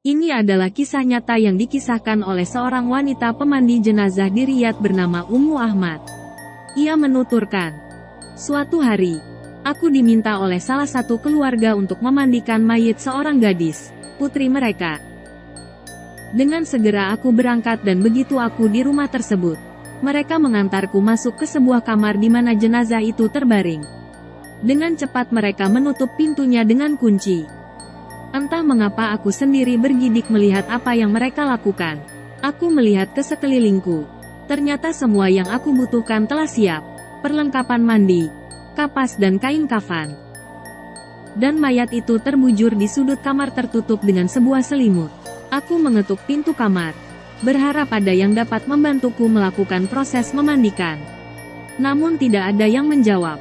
Ini adalah kisah nyata yang dikisahkan oleh seorang wanita pemandi jenazah di Riyadh bernama Ummu Ahmad. Ia menuturkan, "Suatu hari, aku diminta oleh salah satu keluarga untuk memandikan mayit seorang gadis, putri mereka. Dengan segera aku berangkat dan begitu aku di rumah tersebut, mereka mengantarku masuk ke sebuah kamar di mana jenazah itu terbaring. Dengan cepat mereka menutup pintunya dengan kunci. Entah mengapa aku sendiri bergidik melihat apa yang mereka lakukan. Aku melihat ke sekelilingku. Ternyata semua yang aku butuhkan telah siap. Perlengkapan mandi, kapas dan kain kafan. Dan mayat itu terbujur di sudut kamar tertutup dengan sebuah selimut. Aku mengetuk pintu kamar, berharap ada yang dapat membantuku melakukan proses memandikan. Namun tidak ada yang menjawab.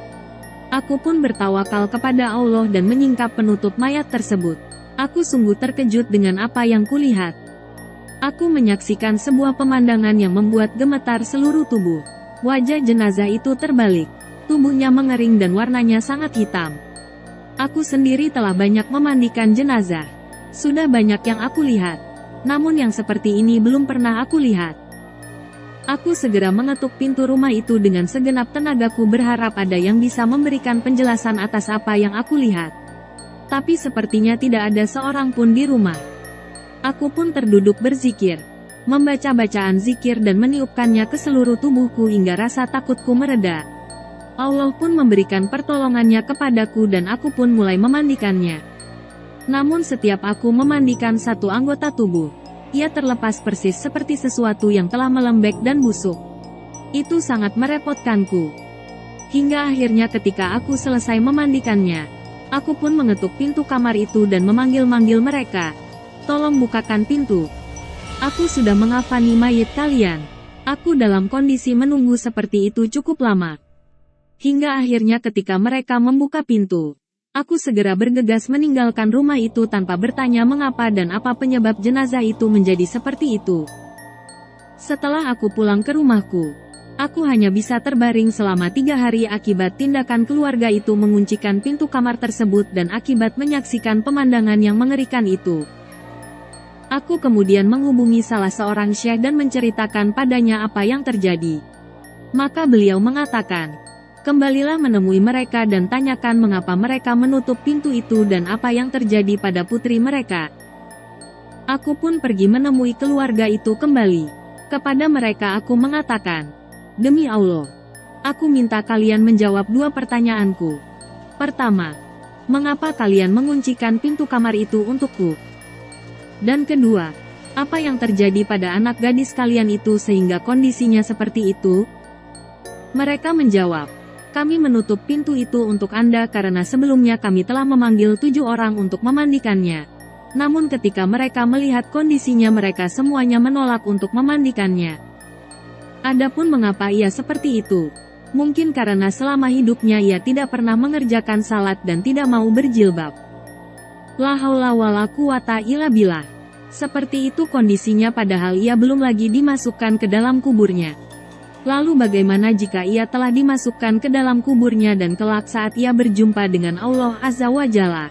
Aku pun bertawakal kepada Allah dan menyingkap penutup mayat tersebut. Aku sungguh terkejut dengan apa yang kulihat. Aku menyaksikan sebuah pemandangan yang membuat gemetar seluruh tubuh. Wajah jenazah itu terbalik. Tubuhnya mengering dan warnanya sangat hitam. Aku sendiri telah banyak memandikan jenazah. Sudah banyak yang aku lihat. Namun yang seperti ini belum pernah aku lihat. Aku segera mengetuk pintu rumah itu dengan segenap tenagaku berharap ada yang bisa memberikan penjelasan atas apa yang aku lihat. Tapi sepertinya tidak ada seorang pun di rumah. Aku pun terduduk berzikir, membaca bacaan zikir dan meniupkannya ke seluruh tubuhku hingga rasa takutku mereda. Allah pun memberikan pertolongannya kepadaku dan aku pun mulai memandikannya. Namun setiap aku memandikan satu anggota tubuh, ia terlepas persis seperti sesuatu yang telah melembek dan busuk. Itu sangat merepotkanku. Hingga akhirnya ketika aku selesai memandikannya, aku pun mengetuk pintu kamar itu dan memanggil-manggil mereka. "Tolong bukakan pintu. Aku sudah mengafani mayit kalian." Aku dalam kondisi menunggu seperti itu cukup lama. Hingga akhirnya ketika mereka membuka pintu, aku segera bergegas meninggalkan rumah itu tanpa bertanya mengapa dan apa penyebab jenazah itu menjadi seperti itu. Setelah aku pulang ke rumahku, aku hanya bisa terbaring selama 3 hari akibat tindakan keluarga itu menguncikan pintu kamar tersebut dan akibat menyaksikan pemandangan yang mengerikan itu. Aku kemudian menghubungi salah seorang syekh dan menceritakan padanya apa yang terjadi. Maka beliau mengatakan, "Kembalilah menemui mereka dan tanyakan mengapa mereka menutup pintu itu dan apa yang terjadi pada putri mereka." Aku pun pergi menemui keluarga itu kembali. Kepada mereka aku mengatakan, "Demi Allah, aku minta kalian menjawab 2 pertanyaanku. Pertama, mengapa kalian menguncikan pintu kamar itu untukku? Dan kedua, apa yang terjadi pada anak gadis kalian itu sehingga kondisinya seperti itu?" Mereka menjawab, "Kami menutup pintu itu untuk Anda karena sebelumnya kami telah memanggil 7 orang untuk memandikannya. Namun ketika mereka melihat kondisinya mereka semuanya menolak untuk memandikannya. Adapun mengapa ia seperti itu? Mungkin karena selama hidupnya ia tidak pernah mengerjakan salat dan tidak mau berjilbab. La haula wala quwata illa billah." Seperti itu kondisinya padahal ia belum lagi dimasukkan ke dalam kuburnya. Lalu bagaimana jika ia telah dimasukkan ke dalam kuburnya dan kelak saat ia berjumpa dengan Allah Azza wa Jalla?